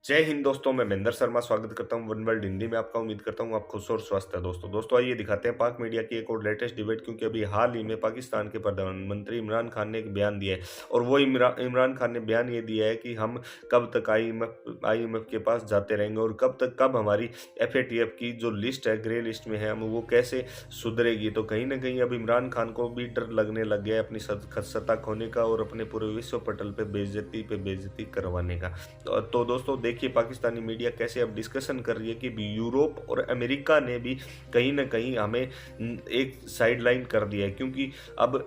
जय हिंद दोस्तों, मैं महेंद्र शर्मा स्वागत करता हूं वन वर्ल्ड हिंदी में आपका। उम्मीद करता हूं आप खुश और स्वस्थ है। दोस्तों आइए दिखाते हैं पाक मीडिया की एक और लेटेस्ट डिबेट, क्योंकि अभी हाल ही में पाकिस्तान के प्रधानमंत्री इमरान खान ने एक बयान दिया है। और वो इमरान खान ने बयान ये दिया है कि हम कब तक आईएमएफ के पास जाते रहेंगे और कब हमारी एफएटीएफ की जो लिस्ट है, ग्रे लिस्ट में है, हम वो कैसे सुधरेगी। तो कहीं ना कहीं अब इमरान खान को भी डर लगने लग गया है अपनी सत्ता खोने का और अपने पूरे विश्व पटल पे बेइज्जती करवाने का। तो दोस्तों देखिए, पाकिस्तानी मीडिया कैसे अब डिस्कशन कर रही है कि यूरोप और अमेरिका ने भी कहीं ना कहीं हमें एक साइडलाइन कर दिया है, क्योंकि अब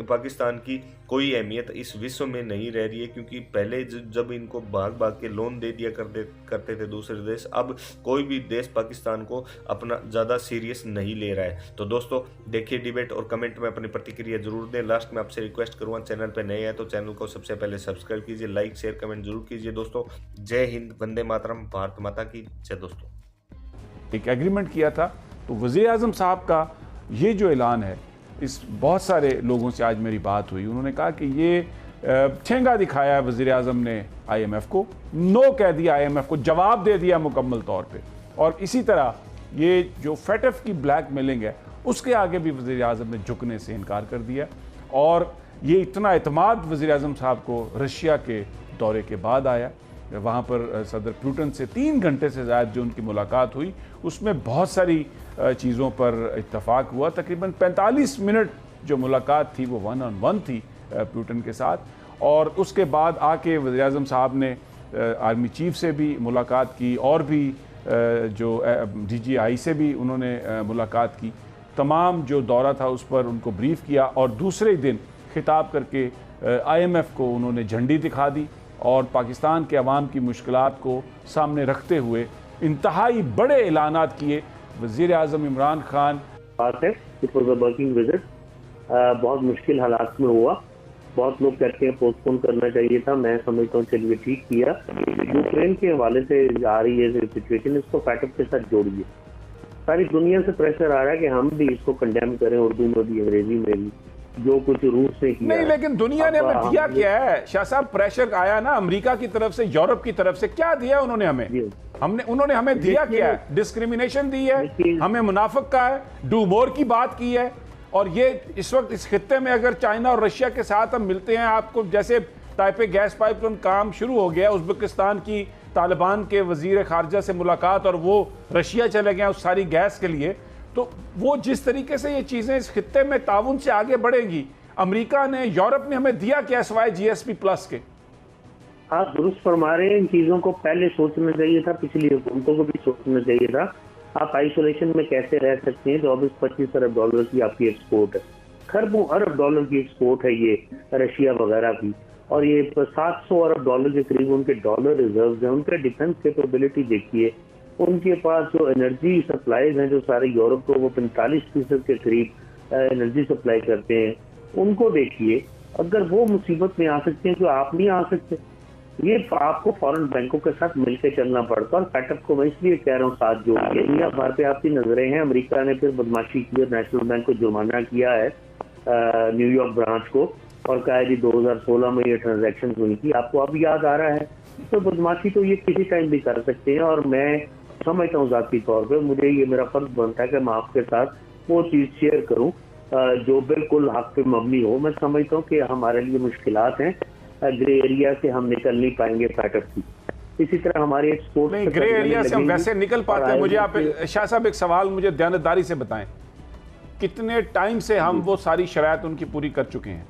पाकिस्तान की कोई अहमियत इस विश्व में नहीं रह रही है। क्योंकि पहले जब इनको भाग भाग के लोन दे दिया करते थे दूसरे देश, अब कोई भी देश पाकिस्तान को अपना ज़्यादा सीरियस नहीं ले रहा है। तो दोस्तों देखिए डिबेट और कमेंट में अपनी प्रतिक्रिया जरूर दें। लास्ट में आपसे रिक्वेस्ट करूँगा, चैनल पर नए हैं तो चैनल को सबसे पहले सब्सक्राइब कीजिए, लाइक शेयर कमेंट जरूर कीजिए। दोस्तों जय हिंद, वंदे मातरम, भारत माता की जय। दोस्तों एक एग्रीमेंट किया था, तो वज़ीर आज़म साहब का ये जो ऐलान है, इस बहुत सारे लोगों से आज मेरी बात हुई, उन्होंने कहा कि ये ठेंगा दिखाया है वज़ीर आज़म ने आईएमएफ को, नो कह दिया आईएमएफ को, जवाब दे दिया मुकम्मल तौर पे। और इसी तरह ये जो फेटफ की ब्लैक मेलिंग है, उसके आगे भी वज़ीर आज़म ने झुकने से इनकार कर दिया। और ये इतना एतमाद वज़ीर आज़म साहब को रशिया के दौरे के बाद आया। वहाँ पर सदर पुतिन से 3 घंटे से ज़्यादा जो उनकी मुलाकात हुई, उसमें बहुत सारी चीज़ों पर इत्तफाक हुआ। तकरीबन 45 मिनट जो मुलाकात थी वो 1-on-1 थी पुतिन के साथ। और उसके बाद आके वज़ीर आज़म साहब ने आर्मी चीफ से भी मुलाकात की और भी जो DGI से भी उन्होंने मुलाकात की। तमाम जो दौरा था उस पर उनको ब्रीफ़ किया और दूसरे दिन खिताब करके IMF को उन्होंने झंडी दिखा दी और पाकिस्तान के अवाम की मुश्किलात को सामने रखते हुए इंतहाई बड़े ऐलानात किए। वज़ीर आज़म इमरान खान बात है, it was a working visit, बहुत मुश्किल हालात में हुआ। बहुत लोग कहते हैं पोस्टपोन करना चाहिए था, मैं समझता हूँ चलिए ठीक किया। यूक्रेन के हवाले से आ रही है सिचुएशन, इसको फैटअप के साथ जोड़िए। सारी दुनिया से प्रेशर आ रहा है कि हम भी इसको कंडेम करें, उर्दू में भी अंग्रेजी में भी, जो कुछ रूस से किया नहीं, लेकिन दुनिया ने हमें दिया क्या है शाह साहब? प्रेशर आया ना अमेरिका की तरफ से, यूरोप की तरफ से, क्या दिया उन्होंने हमें? उन्होंने हमें दिया क्या है? डिस्क्रिमिनेशन दी है, हमें मुनाफिक का है, डू मोर की बात की है। और ये इस वक्त इस खित्ते में अगर चाइना और रशिया के साथ हम मिलते हैं, आपको जैसे ताइपे गैस पाइपलाइन काम शुरू हो गया, उज़्बेकिस्तान की तालिबान के वजीर खारजा से मुलाकात और वो रशिया चले गए उस सारी गैस के लिए। तो वो जिस तरीके से ये चीज़ें इस खित्ते में ताउन से आगे बढ़ेंगी, अमेरिका ने, यूरोप ने हमें दिया क्या सिवाय GSP+ के? आप दुरुस्त फरमा रहे हैं, इन चीजों को पहले सोचना चाहिए था, पिछली हुकूमतों को भी सोचना चाहिए था। आप आइसोलेशन में कैसे रह सकते हैं? 24-25 अरब डॉलर की आपकी एक्सपोर्ट है, खरबों अरब डॉलर की एक्सपोर्ट है ये रशिया वगैरह की। और ये 700 अरब डॉलर के करीब उनके डॉलर रिजर्व है। उनके डिफेंस कैपेबिलिटी देखिए, उनके पास जो एनर्जी सप्लाईज हैं, जो सारे यूरोप को वो 45% के करीब एनर्जी सप्लाई करते हैं, उनको देखिए। अगर वो मुसीबत में आ सकते हैं तो आप नहीं आ सकते। ये आपको फॉरेन बैंकों के साथ मिलकर चलना पड़ता है। और फैटअप को मैं इसलिए कह रहा हूँ साथ जोड़िए, दुनिया भर पे आपकी नजरें हैं। अमेरिका ने फिर बदमाशी की और नेशनल बैंक को जुर्माना किया है न्यूयॉर्क ब्रांच को, और कहा है जी 2016 में ये ट्रांजैक्शन हुई थी, आपको अब याद आ रहा है। तो बदमाशी तो ये किसी टाइम भी कर सकते हैं। और मैं समझता हूँ जाती तौर पे मुझे ये मेरा फर्ज बनता है कि मैं आपके साथ वो चीज शेयर करूँ जो बिल्कुल हक पे मबनी हो। मैं समझता हूँ कि हमारे लिए मुश्किलात हैं, ग्रे एरिया से हम निकल नहीं पाएंगे फैटअप की। इसी तरह हमारे एक्सपोर्ट नहीं, ग्रे एरिया से हम वैसे निकल पाते हैं। मुझे आप शाह साहब एक सवाल मुझे दयानतदारी से बताएं, कितने टाइम से हम वो सारी शरायत उनकी पूरी कर चुके हैं?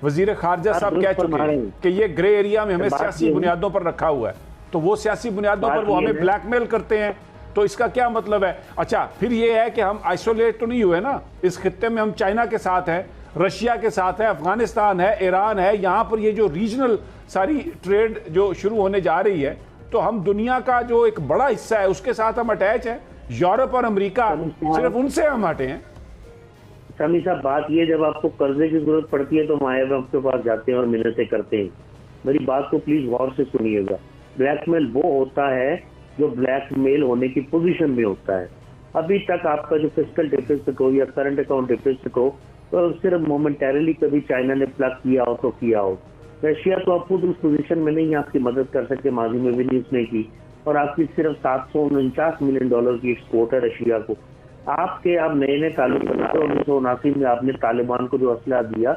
वजीर खारजा साहब कह चुके हैं कि ये ग्रे एरिया में हमें सियासी बुनियादों पर रखा हुआ है, तो वो सियासी बुनियादों पर वो हमें ब्लैकमेल करते हैं। तो इसका क्या मतलब है? अच्छा, फिर ये है कि हम आइसोलेट तो नहीं हुए ना इस खित्ते में, हम चाइना के साथ हैं, रशिया के साथ है, अफगानिस्तान है, ईरान है। यहाँ पर ये जो रीजनल सारी ट्रेड जो शुरू होने जा रही है, तो हम दुनिया का जो एक बड़ा हिस्सा है उसके साथ हम अटैच हैं। यूरोप और अमेरिका सिर्फ उनसे हम हटे हैं। समी साहब, बात ये, जब आपको कर्जे की जरूरत पड़ती है तो हम IMF के पास जाते हैं और मिन्नतें करते हैं। मेरी बात को प्लीज गौर से सुनिएगा। ब्लैकमेल वो होता है जो ब्लैकमेल होने की पोजीशन में होता है। अभी तक आपका जो फिस्कल डिफिसिट हो या करंट अकाउंट डिफिसिट हो, तो सिर्फ मोमेंटरली कभी चाइना ने प्लग किया हो तो किया हो। रशिया तो अब खुद उस पोजीशन में नहीं आपकी मदद कर सकते, माजी में भी नहीं उसने की। और आपकी सिर्फ $749 की एक्सपोर्ट है रशिया को। आपके आप नए नए ताल्लुक बना रहे हो। 1979 में आपने तालिबान को जो असला दिया,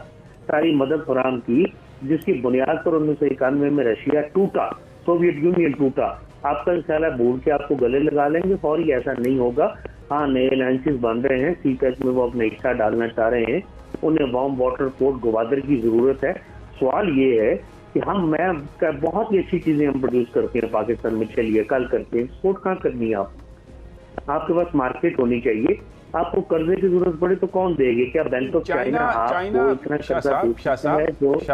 सारी मदद फराम की, जिसकी बुनियाद पर 1991 में रशिया टूटा, सोवियत यूनियन टूटा। आपका ख्याल है भूल के आपको गले लगा लेंगे फौरी? ऐसा नहीं होगा। हाँ, नए अलायंसेस बन रहे हैं, सीपैक में वो अपना हिस्सा डालना चाह रहे हैं, उन्हें वार्म वाटर पोर्ट ग्वादर की जरूरत है। सवाल ये है कि बहुत ही अच्छी चीजें हम प्रोड्यूस करते हैं पाकिस्तान में, चलिए कल करते हैं, एक्सपोर्ट कहाँ करनी है आपके पास मार्केट होनी चाहिए। आपको कर्जे की जरूरत पड़े तो कौन देगी? क्या बैंक ऑफ चाइना शाह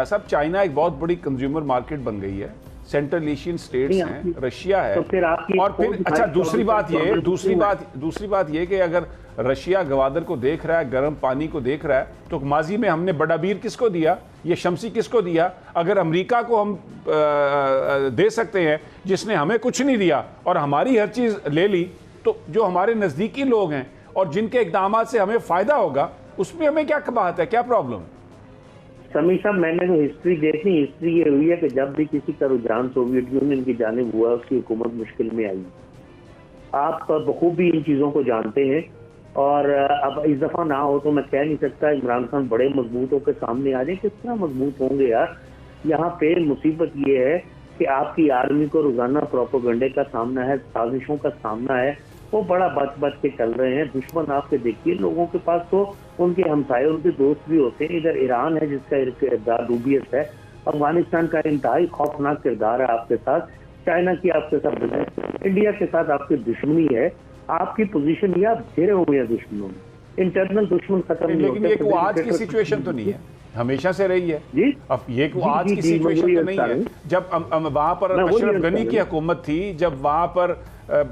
साहब, चाइना एक बहुत बड़ी कंज्यूमर मार्केट बन गई है, सेंट्रल एशियन स्टेट्स हैं, रशिया है, तो फिर आपकी और फिर अच्छा दूसरी बात ये कि अगर रशिया गवादर को देख रहा है, गर्म पानी को देख रहा है, तो माजी में हमने बड़ाबीर किसको दिया, ये शमसी किसको दिया? अगर अमेरिका को हम दे सकते हैं जिसने हमें कुछ नहीं दिया और हमारी हर चीज ले ली, तो जो हमारे नजदीकी लोग हैं और जिनके इकदाम से हमें फायदा होगा, उसमें हमें क्या बात है, क्या प्रॉब्लम? समी साहब, मैंने तो हिस्ट्री देखी, हिस्ट्री ये हुई है कि जब भी किसी का रुझान सोवियत यूनियन की जानिब हुआ, उसकी हुकूमत मुश्किल में आई। आप बखूबी इन चीज़ों को जानते हैं, और अब इस दफ़ा ना हो तो मैं कह नहीं सकता इमरान खान बड़े मजबूत होकर सामने आ जाए। किस तरह मजबूत होंगे यार? यहाँ पे मुसीबत ये है कि आपकी आर्मी को रोजाना प्रोपेगेंडे का सामना है, साजिशों का सामना है, वो बड़ा बच के चल रहे हैं। दुश्मन आपके देखिए, लोगों के पास तो उनके हमसाए, उनके दोस्त भी होते हैं। इधर ईरान है जिसका किरदार डूबियत है, अफगानिस्तान का इंतहाई खौफनाक किरदार है आपके साथ, चाइना की आपके साथ है, इंडिया के साथ आपकी दुश्मनी है। आपकी पोजीशन ये आप घेरे हुए हैं दुश्मनों में, इंटरनल दुश्मन खत्म नहीं होते। लेकिन ये आज की सिचुएशन तो नहीं है, हमेशा से रही है जी। अब ये आज की सिचुएशन तो नहीं है। जब वहां पर अशरफ गनी की हुकूमत थी, जब वहां पर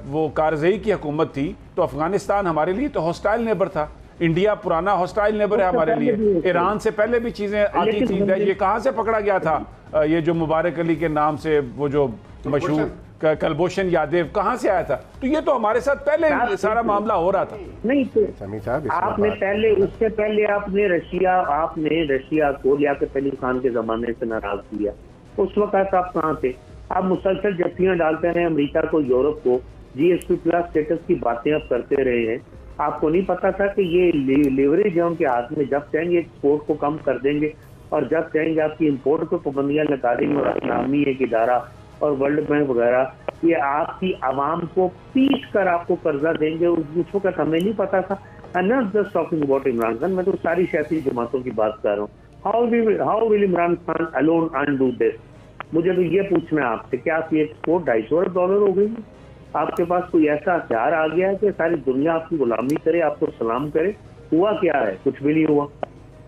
वो कारज़ई की हुकूमत थी, तो अफगानिस्तान हमारे लिए तो हॉस्टाइल नेबर था। इंडिया पुराना हॉस्टाइल नेबर है हमारे लिए। ईरान से पहले भी चीजें आती थी। ये कहाँ से पकड़ा गया था ये जो मुबारक अली के नाम से वो जो मशहूर कलभूषण यादव, कहाँ से आया था? तो ये तो हमारे साथ पहले सारा मामला हो रहा था। नहीं तो आपने पहले, उससे पहले आपने रशिया को लियाकत अली खान के जमाने से नाराज किया। उस वक्त आप कहाँ थे? आप मुसलसल जफ्तियां डालते रहे अमेरिका को, यूरोप को, GSP प्लस स्टेटस की बातें आप करते रहे हैं। आपको नहीं पता था कि ये लेवरेज है उनके हाथ में, जब चाहेंगे एक्सपोर्ट को कम कर देंगे और जब चाहेंगे आपकी इंपोर्ट पर पाबंदियां लगा देंगे। और इस्लामी एक इदारा और वर्ल्ड बैंक वगैरह ये आपकी आवाम को पीट कर आपको कर्जा देंगे। उस वक्त हमें नहीं पता था। I not just talking about Imran Khan, मैं तो सारी सियासी जमातों की बात कर रहा हूँ। How will Imran Khan alone undo this? मुझे तो ये पूछना है आपसे, क्या आपकी एक्सपोर्ट $250 अरब हो गई? आपके पास कोई ऐसा हथियार आ गया है कि सारी दुनिया आपकी गुलामी करे, आपको सलाम करे? हुआ क्या है? कुछ भी नहीं हुआ।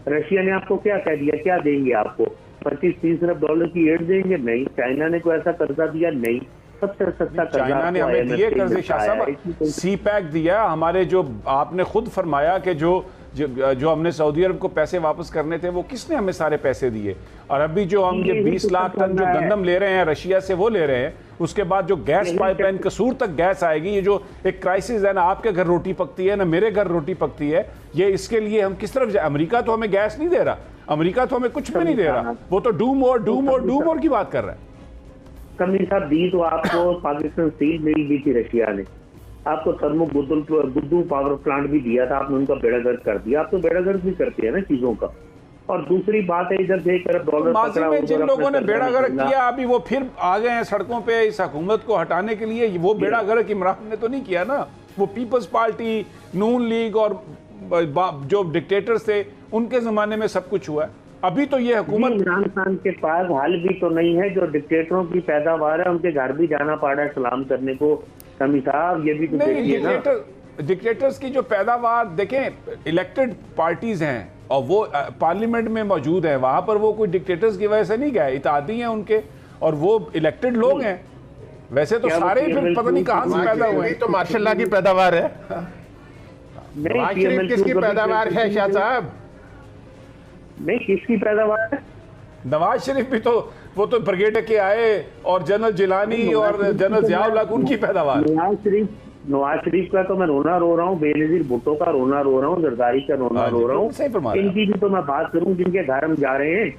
रशिया ने आपको क्या कह दिया? क्या देंगे आपको? $25-30 अरब की एड देंगे? नहीं। चाइना ने कोई ऐसा कर्जा दिया? नहीं। सबसे सस्ता चाइना ने हमें दिए कर्जे शाह साहब, सीपैक दिया हमारे, जो आपने खुद फरमाया कि जो हमने सऊदी अरब को पैसे वापस करने थे, वो किसने हमें सारे पैसे दिए? और अभी जो हम ये 20 लाख टन जो गंदम ले रहे हैं रशिया से, वो ले रहे हैं। उसके बाद जो गैस पाइपलाइन कसूर तक गैस आएगी, ये जो एक क्राइसिस है ना, आपके घर रोटी पकती है ना मेरे घर रोटी पकती है, ये इसके लिए हम किस तरफ जाए? अमेरिका तो हमें गैस नहीं दे रहा, अमेरिका तो हमें कुछ भी नहीं दे रहा, वो तो डू मोर की बात कर रहा है। कमी साहब दी तो आपको पाकिस्तान स्टील मिल दी थी रशिया ने, आपको थर्मो बुद्धू पावर प्लांट भी दिया था, आपने उनका बेड़ागर्द कर दिया। आप तो बेड़ागर्द भी करते हैं ना चीजों का। और दूसरी बात है, इधर से $1 अरब माजी में जिन लोगों ने बेड़ागर्द किया, अभी वो फिर आ गए हैं सड़कों पे इस हुकूमत को हटाने के लिए। वो बेड़ागर्द इमरान ने तो नहीं किया ना, वो पीपल्स पार्टी, नून लीग और जो डिक्टेटर्स थे उनके जमाने में सब कुछ हुआ है। अभी तो ये हुकूमत, इमरान खान के पास हाल भी तो नहीं है, जो डिक्टेटरों की पैदावार है उनके घर भी जाना पड़ा है सलाम करने को। समी साहब ये भी तो देखिए ना, डिक्टेटर्स की जो पैदावार देखें, इलेक्टेड पार्टीज हैं और वो पार्लियामेंट में मौजूद है, वहां पर वो कोई डिक्टेटर्स की वजह से नहीं गए, इत्तेहादी हैं उनके और वो इलेक्टेड लोग हैं। वैसे तो सारे फिर पता नहीं कहां से पैदा हुए। तो माशाल्लाह की पैदावार है। किसकी पैदावार है शाह साहब? नहीं, किसकी पैदावार है? नवाज शरीफ भी तो, वो तो ब्रिगेड के आए, और जनरल जिलानी और जनरल जियाउल हक उनकी पैदावार। नवाज शरीफ का तो मैं रोना रो रहा हूँ, बेनजीर भुट्टो का रोना रो रहा हूँ, जरदारी का रोना रो रहा हूँ। इनकी भी तो मैं बात करूँ जिनके घर हम जा रहे हैं।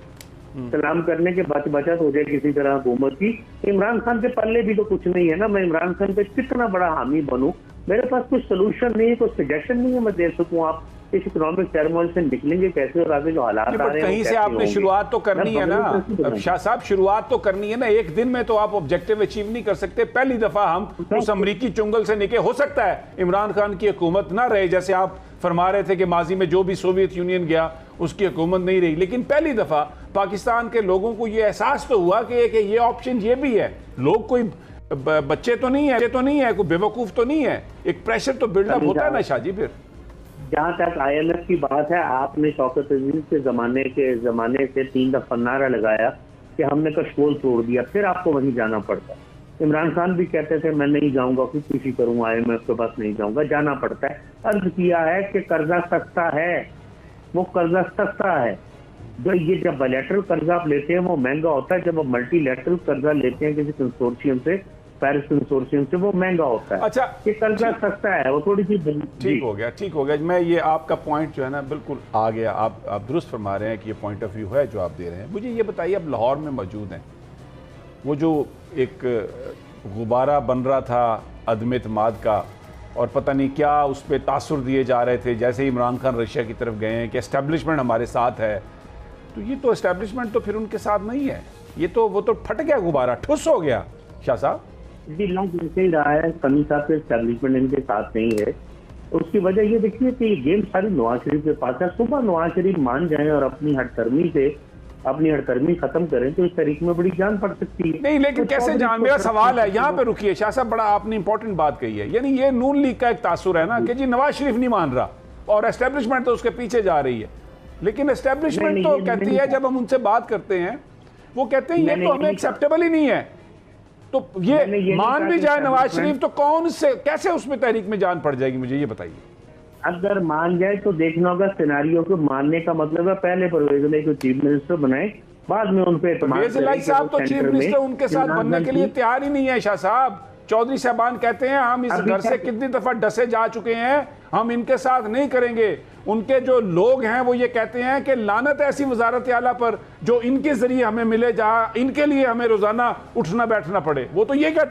सलाम करने के बाद बचत हो जाए किसी तरह हुकूमत की। इमरान खान के पल्ले भी तो कुछ नहीं है ना, मैं इमरान खान पे कितना बड़ा हामी बनूं, मेरे पास कुछ सोल्यूशन नहीं है, कोई सजेशन नहीं है मैं दे सकूं। आप इस इकोनॉमिक टर्मोइल से निकलेंगे कैसे और आगे जो हालात आ रहे हैं कहीं से आपने शुरुआत तो करनी है ना। अब शाह साहब शुरुआत तो करनी है ना, एक दिन में तो आप ऑब्जेक्टिव अचीव नहीं कर सकते। पहली दफा हम उस अमरीकी चुंगल से निकले। हो सकता है इमरान खान की हुकूमत ना रहे, जैसे आप फरमा रहे थे कि माजी में जो भी सोवियत यूनियन गया उसकी हुकूमत नहीं रही, लेकिन पहली दफा पाकिस्तान के लोगों को ये एहसास तो हुआ कि ये ऑप्शन ये भी है। लोग कोई बच्चे तो नहीं है, कोई बेवकूफ तो नहीं है, एक प्रेशर तो बिल्डअप होता है ना शाह जी। फिर जहाँ तक IMF की बात है, आपने शौकत अजीज के जमाने से 3 दफा नारा लगाया कि हमने कशकोल तोड़ दिया, फिर आपको वहीं जाना पड़ता है। इमरान खान भी कहते थे मैं नहीं जाऊंगा, खुदकुशी करूंगा, IMF के पास नहीं जाऊंगा, जाना पड़ता है। अर्ज किया है कि कर्जा सस्ता है, वो कर्जा सस्ता है। जो ये जब बायलैटरल कर्जा आप लेते हैं वो महंगा होता है, जब आप मल्टीलैटरल कर्जा लेते हैं किसी कंसोर्शियम से, पेरिस कंसोर्शियम से, वो महंगा होता है। अच्छा, ये कर्जा सस्ता है, वो थोड़ी सी ठीक हो गया। मैं ये आपका पॉइंट जो है ना बिल्कुल आ गया। आप दुरुस्त फरमा रहे हैं कि ये पॉइंट ऑफ व्यू है जो आप दे रहे हैं। मुझे ये बताइए, अब लाहौर में मौजूद हैं, वो जो एक गुब्बारा बन रहा था अदम एतमाद का, और पता नहीं क्या उस पर तासुर दिए जा रहे थे, जैसे ही इमरान खान रशिया की तरफ गए हैं कि एस्टेब्लिशमेंट हमारे साथ है, तो ये तो एस्टेब्लिशमेंट तो फिर उनके साथ नहीं है, ये तो वो तो फट गया गुब्बारा, ठुस हो गया। शाह साहब जी लॉन्ग ऐसे ही रहा है, समी साहब के एस्टेब्लिशमेंट इनके साथ नहीं है। उसकी वजह ये देखिए कि ये गेम सारी नवाज शरीफ के पास है। सुबह नवाज शरीफ मान जाए और अपनी हड़कर्मी खत्म करें तो इस तरीके में बड़ी जान पड़ सकती है। नहीं, लेकिन तो कैसे जान, मेरा सवाल है यहाँ पे रुकिए शाह साहब, बड़ा आपने इंपॉर्टेंट बात कही है। यानी ये नून लीग का एक तासुर है ना कि जी नवाज शरीफ नहीं मान रहा और एस्टेब्लिशमेंट तो उसके पीछे जा रही है। लेकिन एस्टेब्लिशमेंट तो कहती है, जब हम उनसे बात करते हैं वो कहते हैं ये तो हमें एक्सेप्टेबल ही नहीं है। तो ये मान भी जाए नवाज शरीफ तो कौन से कैसे उसमें तहरीक में जान पड़ जाएगी, मुझे ये बताइए। अगर मान जाए तो देखना होगा सिनेरियो को। मानने का मतलब है पहले परवेज इलाही को चीफ मिनिस्टर बनाए, बाद में उन पे परवेज इलाही साहब तो चीफ मिनिस्टर उनके साथ बनने के लिए तैयार ही नहीं है। शाह साहब, चौधरी साहबान कहते हैं हम इस घर से कितनी दफा डसे जा चुके हैं, हम इनके साथ नहीं करेंगे। उनके जो लोग हैं वो ये कहते हैं कि लानत ऐसी वजारत आला पर जो इनके जरिए हमें मिले, जहां इनके लिए हमें रोजाना उठना बैठना पड़े। वो तो ये कहते